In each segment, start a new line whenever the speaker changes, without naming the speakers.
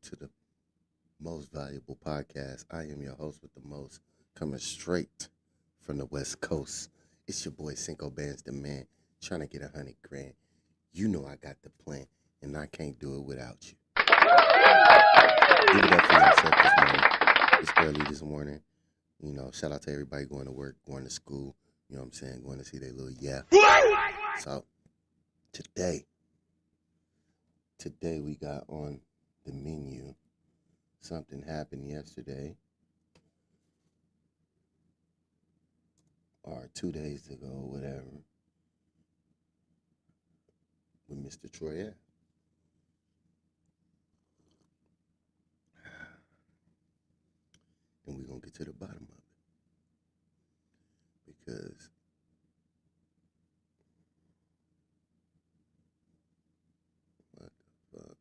to the most valuable podcast. I am your host with the most, coming straight from the West Coast. It's your boy Cinco Band's the man, trying to get 100 grand. You know I got the plan, and I can't do it without you. Give it up for yourself this morning. It's early this morning. You know, shout out to everybody going to work, going to school. You know what I'm saying? Going to see their little So today we got on the menu. Something happened yesterday or 2 days ago, whatever, with Mr. Troy. And we're going to get to the bottom of it. Because what the fuck?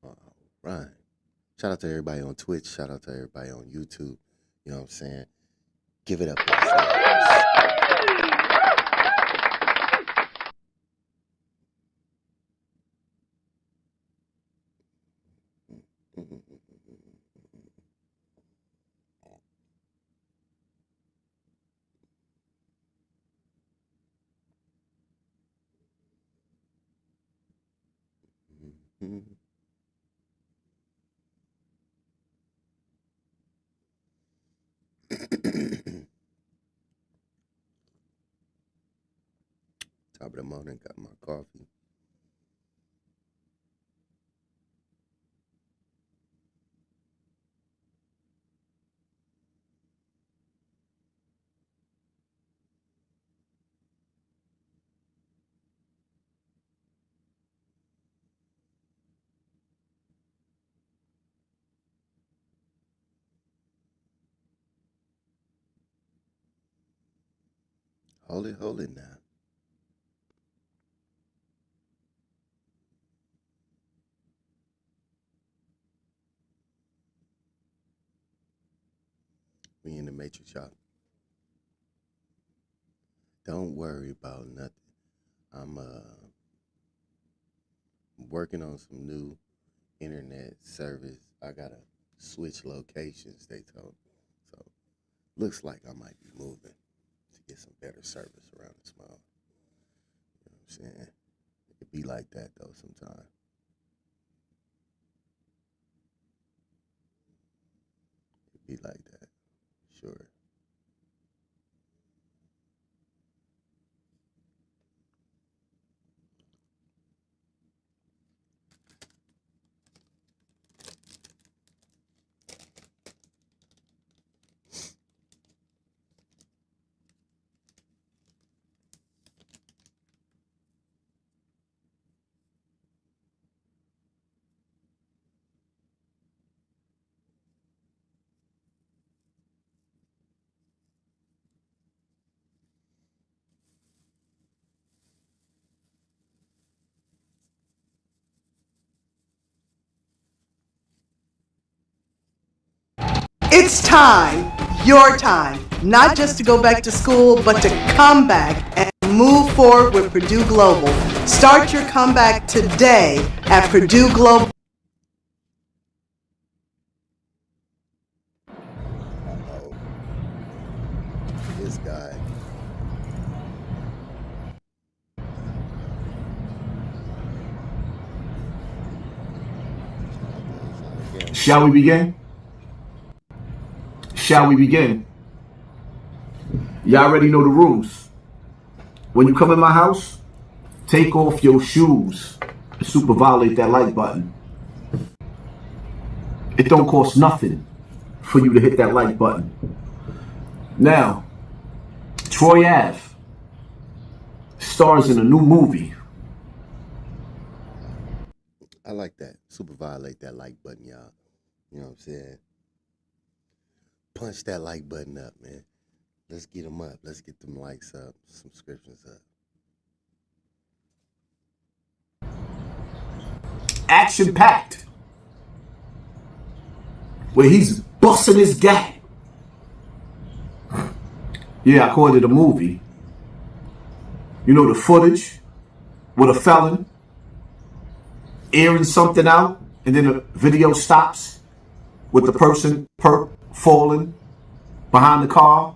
All right. Shout out to everybody on Twitch. Shout out to everybody on YouTube. You know what I'm saying? Give it up for yourselves. Top of the morning, got my coffee. Hold it now. We in the Matrix, y'all. Don't worry about nothing. I'm working on some new internet service. I gotta switch locations, they told me. So looks like I might be moving to get some better service around this mall. You know what I'm saying? It be like that though sometimes. It be like that. Sure.
It's time, your time, not just to go back to school, but to come back and move forward with Purdue Global. Start your comeback today at Purdue Global.
Uh-oh. This guy.
Shall we begin? Shall we begin? Y'all already know the rules. When you come in my house, take off your shoes and super violate that like button. It don't cost nothing for you to hit that like button. Now, Troy Ave stars in a new movie.
I like that. Super violate that like button, y'all. You know what I'm saying? Punch that like button up, man. Let's get them up. Let's get them likes up, subscriptions up.
action-packed, where he's busting his gap. Yeah, I called it a movie. You know, the footage with a felon airing something out, and then the video stops with the person falling behind the car.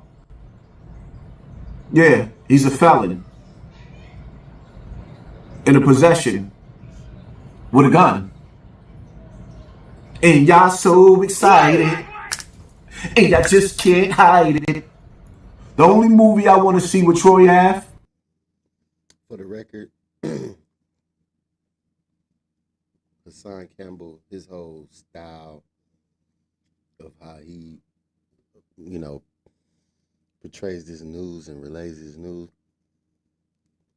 Yeah, he's a felon in a possession with a gun. And y'all so excited, and y'all just can't hide it. The only movie I want to see with Troy Ave.
For the record, Hassan Campbell, his whole style of how he, portrays this news and relays this news,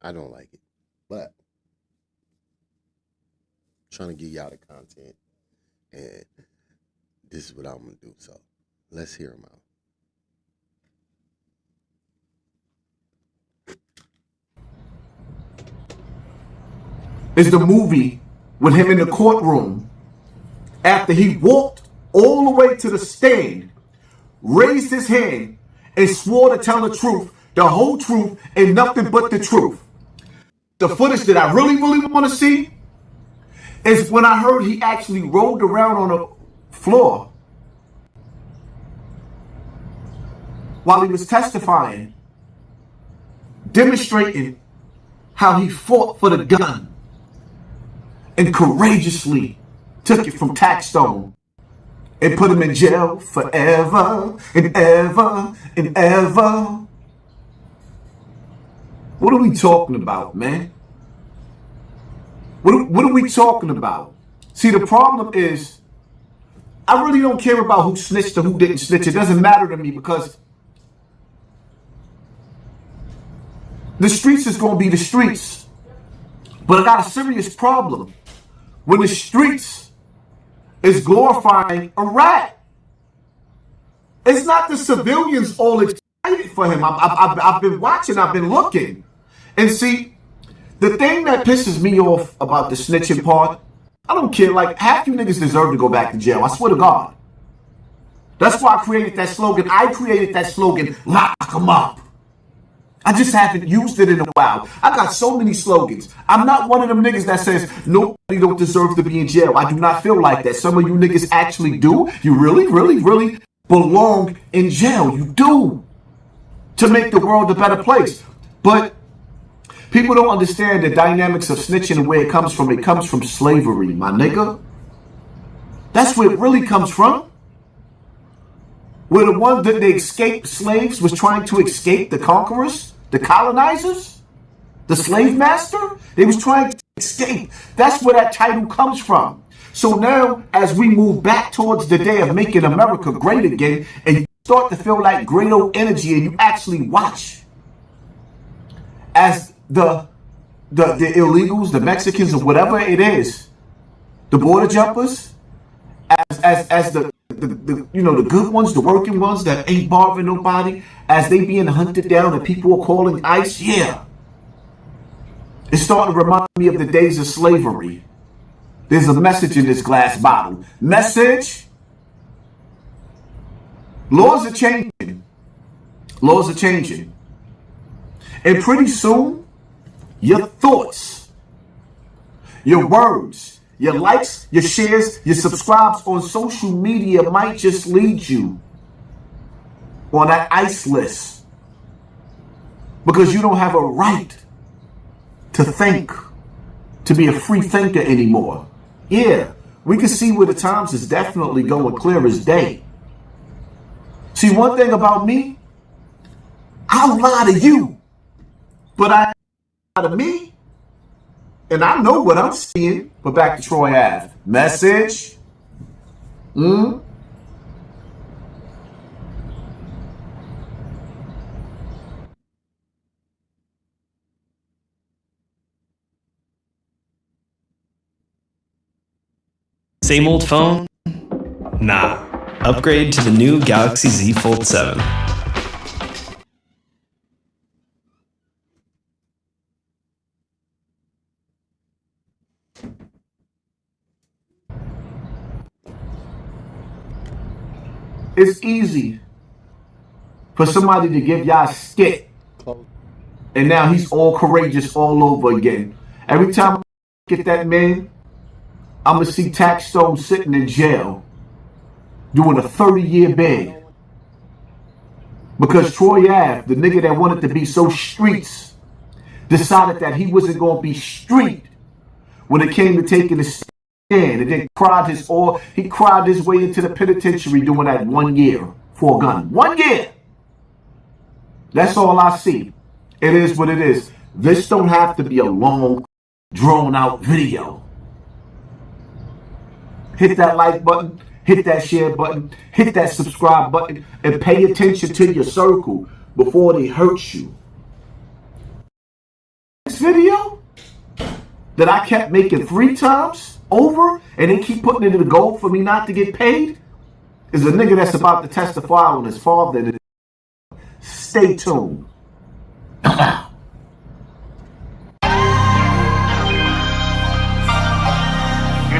I don't like it. But I'm trying to give y'all the content, and this is what I'm going to do. So let's hear him out.
Is the movie with him in the courtroom after he walked all the way to the stand, raised his hand, and swore to tell the truth, the whole truth, and nothing but the truth. The footage that I really, really want to see is when I heard he actually rolled around on the floor while he was testifying, demonstrating how he fought for the gun and courageously took it from Taxstone and put him in jail forever and ever and ever. What are we talking about, man? What are we talking about? See, the problem is, I really don't care about who snitched or who didn't snitch. It doesn't matter to me, because the streets is going to be the streets. But I got a serious problem when the streets is glorifying a rat. It's not the civilians all excited for him. I've been watching, I've been looking. And see, the thing that pisses me off about the snitching part, I don't care, like, half you niggas deserve to go back to jail. I swear to God. That's why I created that slogan. I created that slogan, lock them up. I just haven't used it in a while. I got so many slogans. I'm not one of them niggas that says nobody don't deserve to be in jail. I do not feel like that. Some of you niggas actually do. You really, really, really belong in jail. You do. To make the world a better place. But people don't understand the dynamics of snitching and where it comes from. It comes from slavery, my nigga. That's where it really comes from. Where the ones that they escaped slaves was trying to escape the conquerors, the colonizers, the slave master. They was trying to escape. That's where that title comes from. So now, as we move back towards the day of making America great again, and you start to feel like great old energy, and you actually watch as the illegals, the Mexicans, or whatever it is, the border jumpers, as the good ones, the working ones that ain't bothering nobody, as they being hunted down and people are calling ICE, yeah. It's starting to remind me of the days of slavery. There's a message in this glass bottle. Message? Laws are changing. Laws are changing. And pretty soon, your thoughts, your words, your likes, your shares, your subscribes on social media might just lead you on that ICE list, because you don't have a right to think, to be a free thinker anymore. Yeah, we can see where the times is definitely going clear as day. See, one thing about me, I'll lie to you, but I lie to me. And I know what I'm seeing. But back to Troy Ave. Message.
Same old phone? Nah. Upgrade to the new Galaxy Z Fold 7.
It's easy for somebody to give y'all a skit, and now he's all courageous all over again. Every time I get that man, I'm gonna see Tax Stone sitting in jail doing a 30-year bid. Because Troy Ave, the nigga that wanted to be so streets, decided that he wasn't gonna be street when it came to taking a stand, and then he cried his way into the penitentiary doing that 1 year for a gun. 1 year. That's all I see. It is what it is. This don't have to be a long, drawn out video. Hit that like button, hit that share button, hit that subscribe button, and pay attention to your circle before they hurt you. This video that I kept making 3 times over, and they keep putting it in the goal for me not to get paid, is a nigga that's about to testify on his father. Stay tuned.
You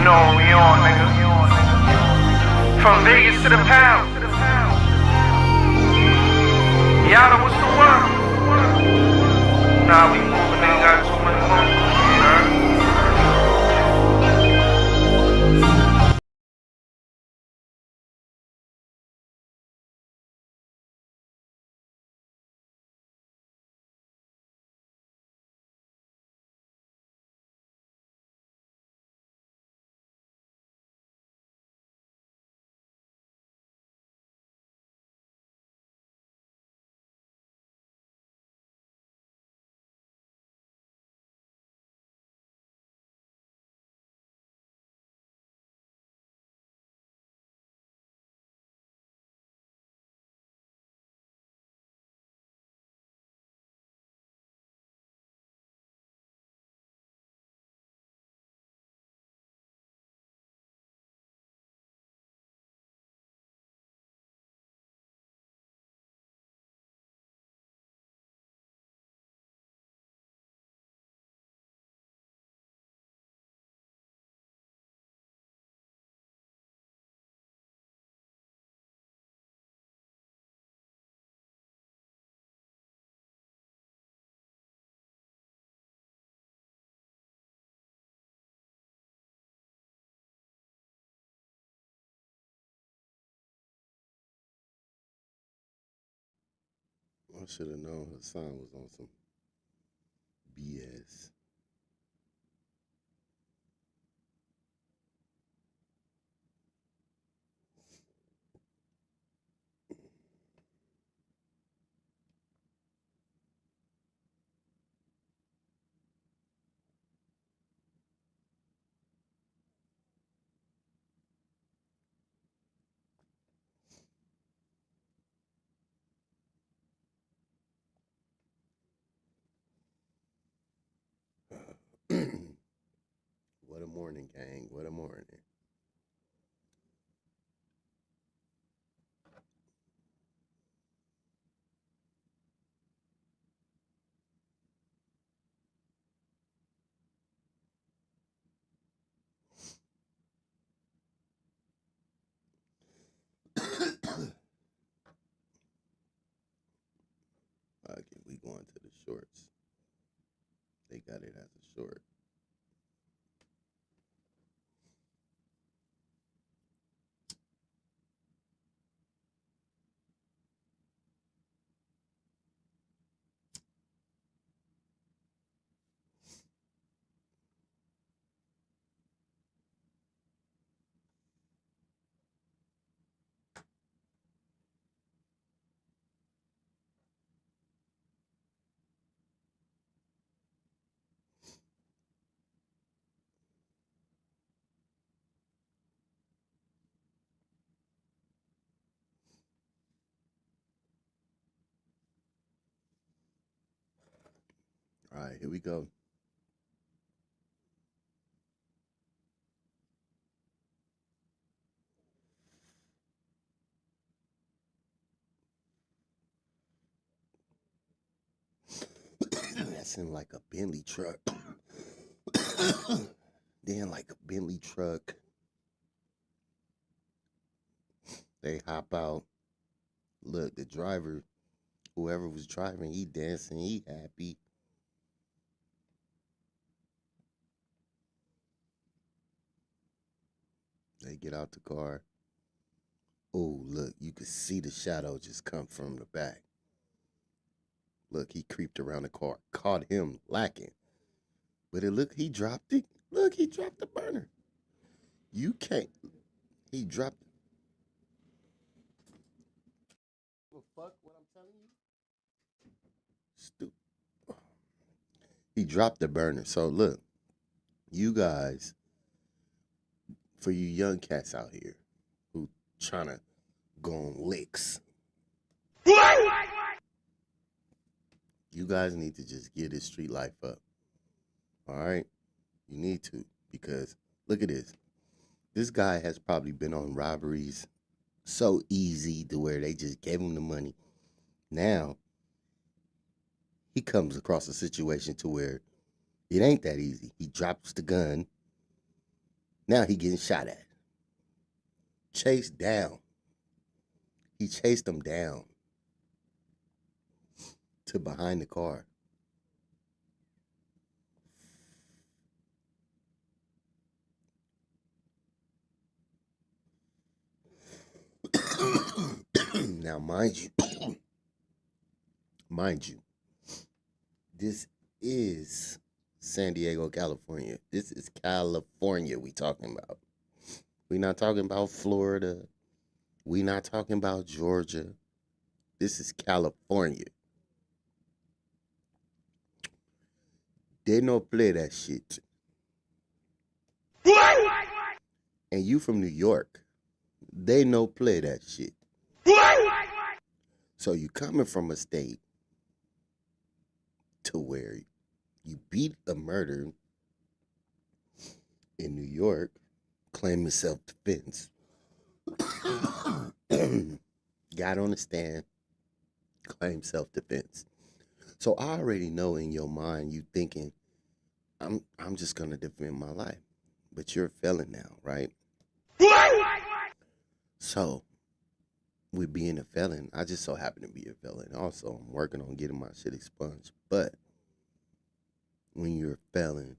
know what we on, nigga. From Vegas to the pound. Yada, what's the word? Nah, we moving, nigga. Got too many phones.
I should have known Hassan was on some BS. What a morning, gang. What a morning. Okay, we going to the shorts. They got it as a short. All right, here we go. That's in like a Bentley truck. Then like a Bentley truck. They hop out. Look, the driver, whoever was driving, he dancing, he happy. They get out the car. Oh, look, you could see the shadow just come from the back. Look, he creeped around the car, caught him lacking. But he dropped it. Look, he dropped the burner. You can't. He dropped it. Fuck what I'm telling you? Stupid. He dropped the burner. So look, you guys, for you young cats out here who trying to go on licks, you guys need to just get this street life up. All right? You need to, because look at this. This guy has probably been on robberies so easy to where they just gave him the money. Now, he comes across a situation to where it ain't that easy. He drops the gun. Now he getting shot at. Chased down. He chased him down to behind the car. Now, mind you, this is San Diego, California. This is California we talking about. We not talking about Florida. We not talking about Georgia. This is California. They don't play that shit. And you from New York. They no play that shit. So you coming from a state to where you beat a murder in New York, claiming self-defense, got on the stand, claimed self-defense. So I already know in your mind you thinking, I'm just gonna defend my life. But you're a felon now, right? So, with being a felon, I just so happen to be a felon. Also, I'm working on getting my shit expunged. But when you're a felon,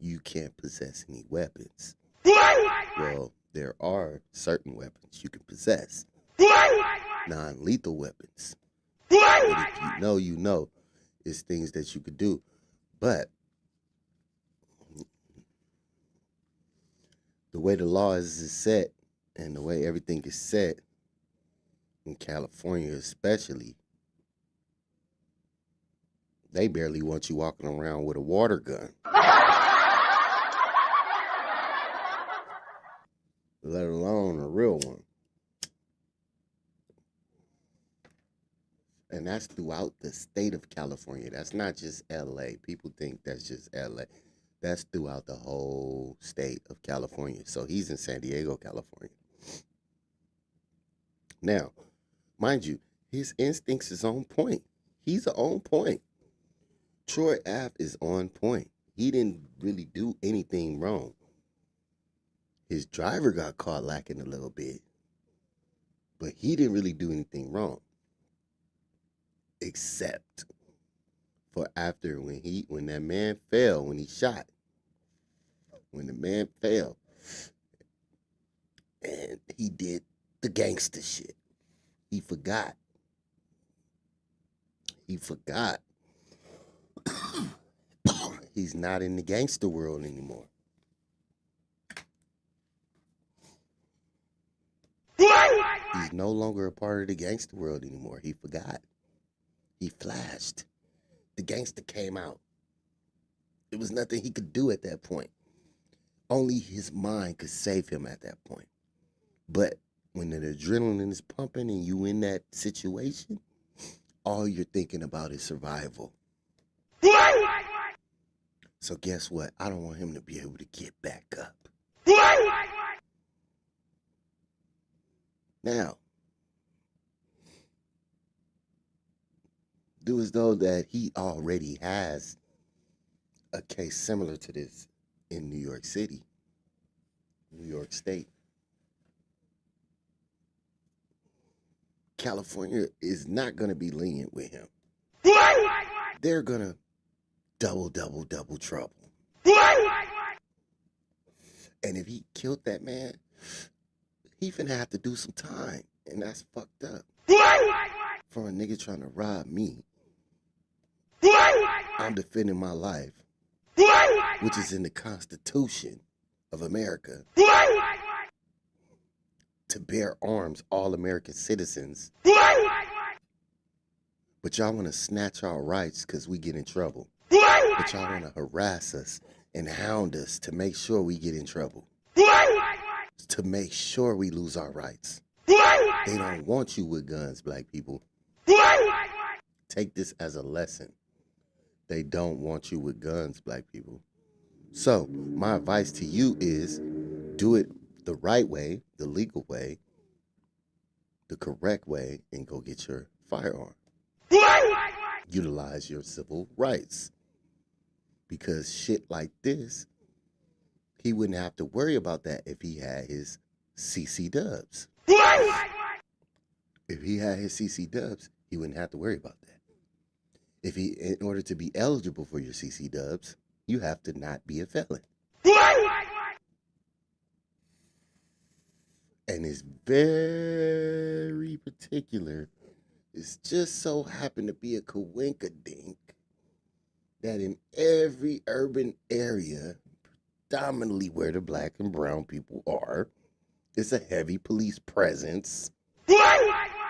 you can't possess any weapons. Well, there are certain weapons you can possess. Non-lethal weapons. But if you know, you know. It's things that you could do. But the way the law is set and the way everything is set in California especially, they barely want you walking around with a water gun. Let alone a real one. And that's throughout the state of California. That's not just LA. People think that's just LA. That's throughout the whole state of California. So he's in San Diego, California. Now, mind you, his instincts is on point. He's on point. Troy Ave is on point. He didn't really do anything wrong. His driver got caught lacking a little bit. But he didn't really do anything wrong. Except for after when that man fell, when he shot. When the man fell. And he did the gangster shit. He forgot. He's not in the gangster world anymore. He's no longer a part of the gangster world anymore. He forgot. He flashed. The gangster came out. There was nothing he could do at that point. Only his mind could save him at that point. But when the adrenaline is pumping and you in that situation, all you're thinking about is survival. So guess what? I don't want him to be able to get back up. Now, do as though that he already has a case similar to this in New York City, New York State. California is not going to be lenient with him. They're going to double trouble. And if he killed that man, he finna have to do some time. And that's fucked up. For a nigga trying to rob me, I'm defending my life, which is in the Constitution of America, to bear arms, all American citizens. But y'all want to snatch our rights because we get in trouble. But y'all want to harass us and hound us to make sure we get in trouble. To make sure we lose our rights. They don't want you with guns, black people. Take this as a lesson. They don't want you with guns, black people. So, my advice to you is do it the right way, the legal way, the correct way, and go get your firearm. Utilize your civil rights. Because shit like this, he wouldn't have to worry about that if he had his CC dubs. If he had his CC dubs, he wouldn't have to worry about that. In order to be eligible for your CC dubs, you have to not be a felon. And it's very particular. It's just so happened to be a coinkydink that in every urban area, predominantly where the black and brown people are, it's a heavy police presence.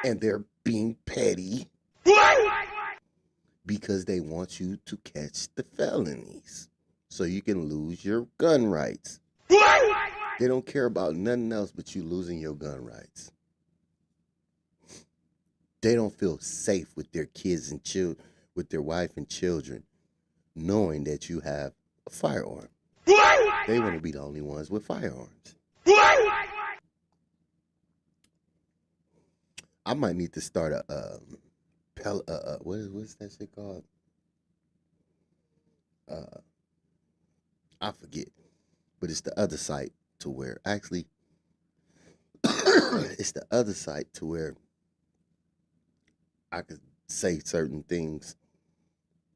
And they're being petty because they want you to catch the felonies so you can lose your gun rights. They don't care about nothing else but you losing your gun rights. They don't feel safe with their kids and with their wife and children, knowing that you have a firearm. They want to be the only ones with firearms. I might need to start what's that shit called? I forget, but it's the other site to where actually it's the other site to where I could say certain things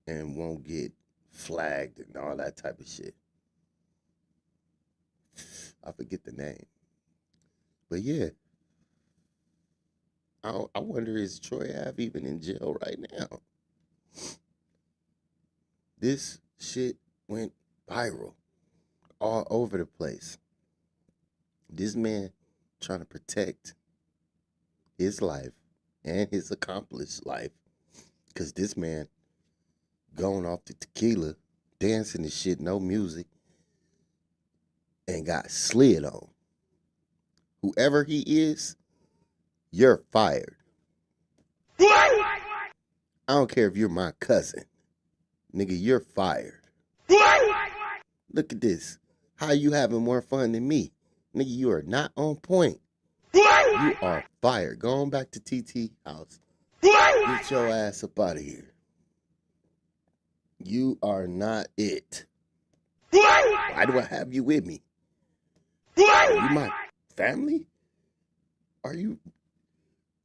and won't get flagged and all that type of shit. I forget the name, but yeah. I wonder, is Troy Ave even in jail right now? This shit went viral all over the place. This man trying to protect his life and his accomplished life, because this man going off the tequila, dancing and shit, no music, and got slid on. Whoever he is, you're fired. I don't care if you're my cousin. Nigga, you're fired. Look at this. How you having more fun than me? Nigga, you are not on point. You are fired. Go on back to TT house. Get your ass up out of here. You are not it. Why do I have you with me? Are you my family? Are you...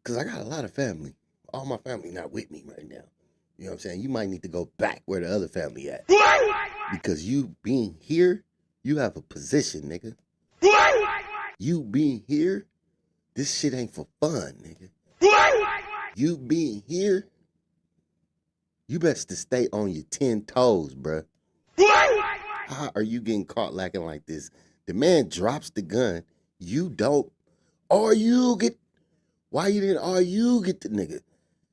Because I got a lot of family. All my family not with me right now. You know what I'm saying? You might need to go back where the other family at. Because you being here, you have a position, nigga. You being here, this shit ain't for fun, nigga. You being here, you best to stay on your 10 toes, bruh. How are you getting caught lacking like this? The man drops the gun. You don't. Or you get... Why you didn't get the nigga?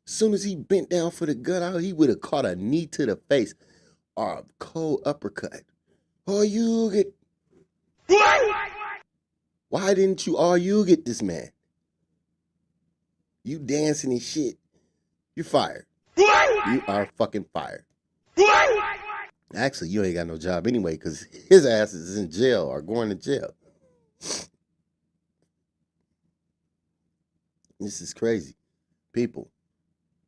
As soon as he bent down for the gun out, he would have caught a knee to the face or a cold uppercut. Or you get... Why didn't you get this man? You dancing and shit. You're fired. You are fucking fired. Actually, you ain't got no job anyway because his ass is in jail or going to jail. This is crazy. People,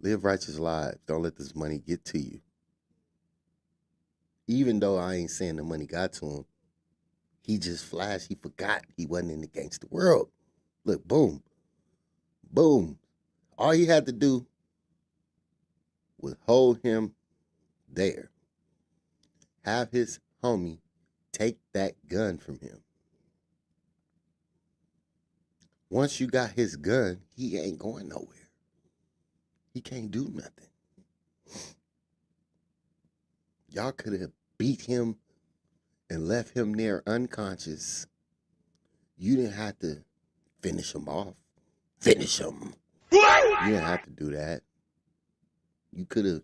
live righteous lives. Don't let this money get to you. Even though I ain't saying the money got to him, he just flashed. He forgot he wasn't in the gangster world. Look, boom. Boom. All he had to do was hold him there. Have his homie take that gun from him. Once you got his gun, he ain't going nowhere. He can't do nothing. Y'all could have beat him and left him there unconscious. You didn't have to finish him off. Finish him. You didn't have to do that. You could have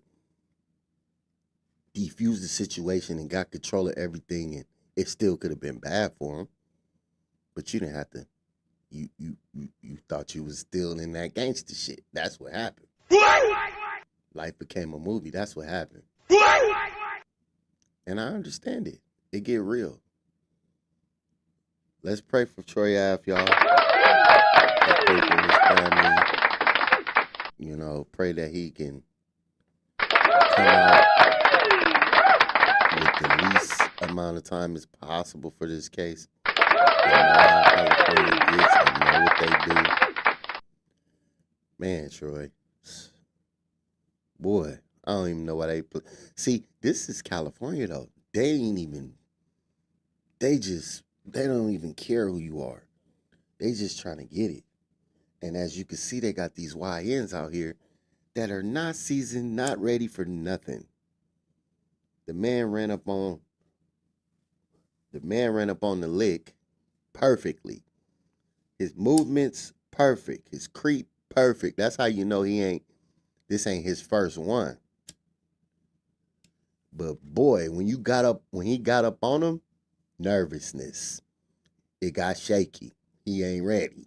defused the situation and got control of everything, and it still could have been bad for him. But you didn't have to. You thought you was still in that gangster shit. That's what happened. Life became a movie. That's what happened. And I understand it. It get real. Let's pray for Troy Ave, y'all. Let's pray for his family. You know, pray that he can come out with the least amount of time as possible for this case. They know how California gets. They know what they do. Man, Troy. Boy, I don't even know why they play. See, this is California, though. They don't even care who you are. They just trying to get it. And as you can see, they got these YNs out here that are not seasoned, not ready for nothing. The man ran up on the lick perfectly. His movements perfect. His creep perfect. That's how you know this ain't his first one. But boy, when he got up on him, nervousness. It got shaky. He ain't ready.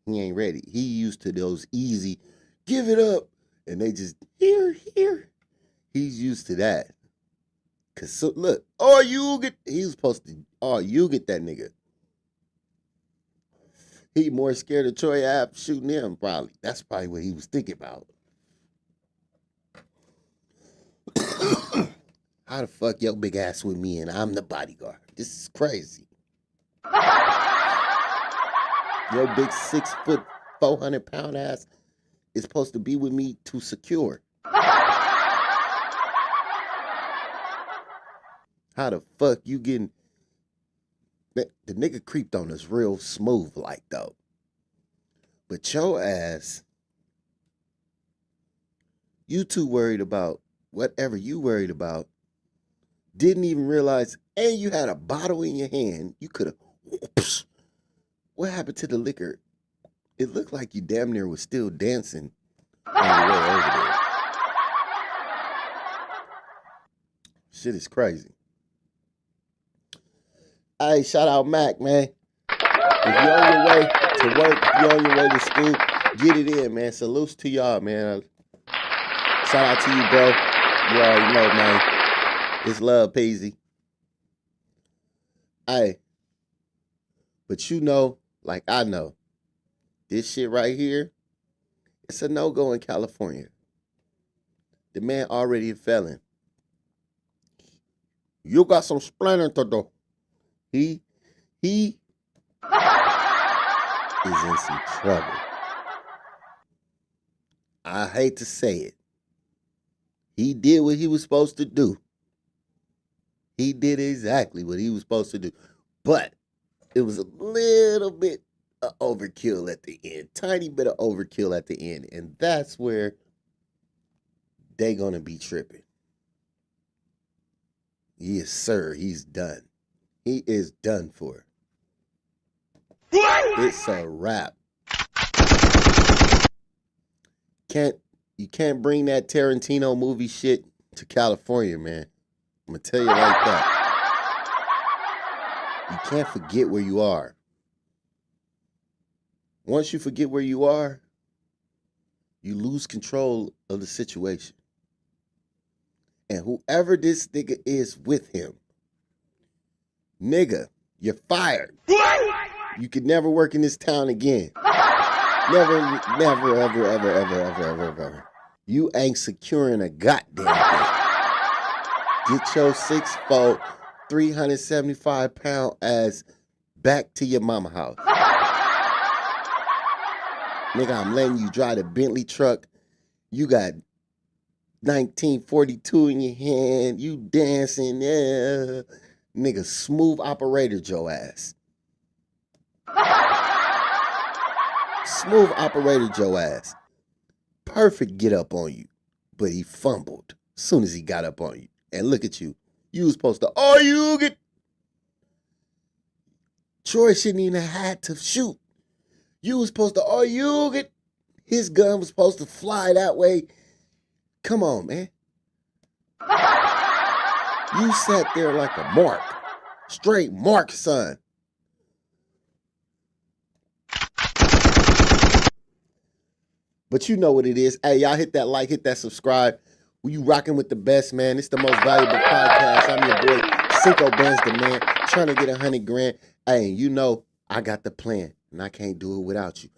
He used to those easy, give it up. And they just, here. He's used to that. Cause so, look, he was supposed to, you get that nigga. He more scared of Troy Ave shooting him, probably. That's probably what he was thinking about. How the fuck your big ass with me and I'm the bodyguard? This is crazy. Your big 6 foot, 400 pound ass is supposed to be with me to secure. How the fuck you getting... The nigga creeped on us real smooth like though. But your ass, you too worried about whatever you worried about. Didn't even realize, and you had a bottle in your hand. You could have... What happened to the liquor? It looked like you damn near was still dancing on your way over there. Shit is crazy. Hey, shout out Mac, man. If you're on your way to work, if you're on your way to school, get it in, man. Salutes to y'all, man. Shout out to you, bro. You already know, man. It's love, Peasy. Hey. But you know, like I know, this shit right here, it's a no-go in California. The man already a felon. You got some splinter to do. He is in some trouble. I hate to say it. He did what he was supposed to do. He did exactly what he was supposed to do. But it was a little bit of overkill at the end. Tiny bit of overkill at the end. And that's where they gonna be tripping. Yes, sir. He's done. He is done for. It's a wrap. You can't bring that Tarantino movie shit to California, man. I'm gonna tell you like that. You can't forget where you are. Once you forget where you are, you lose control of the situation. And whoever this nigga is with him, nigga, you're fired. You could never work in this town again. Never, ever. You ain't securing a goddamn thing. Get your 6'4", 375-pound ass back to your mama house. Nigga, I'm letting you drive the Bentley truck. You got 1942 in your hand. You dancing, yeah. Nigga, smooth operator your ass. Smooth operator your ass. Perfect get up on you. But he fumbled as soon as he got up on you. And look at you. You was supposed to, oh, you get. Troy shouldn't even have had to shoot. You was supposed to, oh, you get. His gun was supposed to fly that way. Come on, man. You sat there like a mark. Straight mark, son. But you know what it is. Hey, y'all hit that like, hit that subscribe. You rocking with the best, man. It's the most valuable podcast. I'm your boy, Cinco Benz the man, trying to get 100 grand. Hey, you know, I got the plan, and I can't do it without you.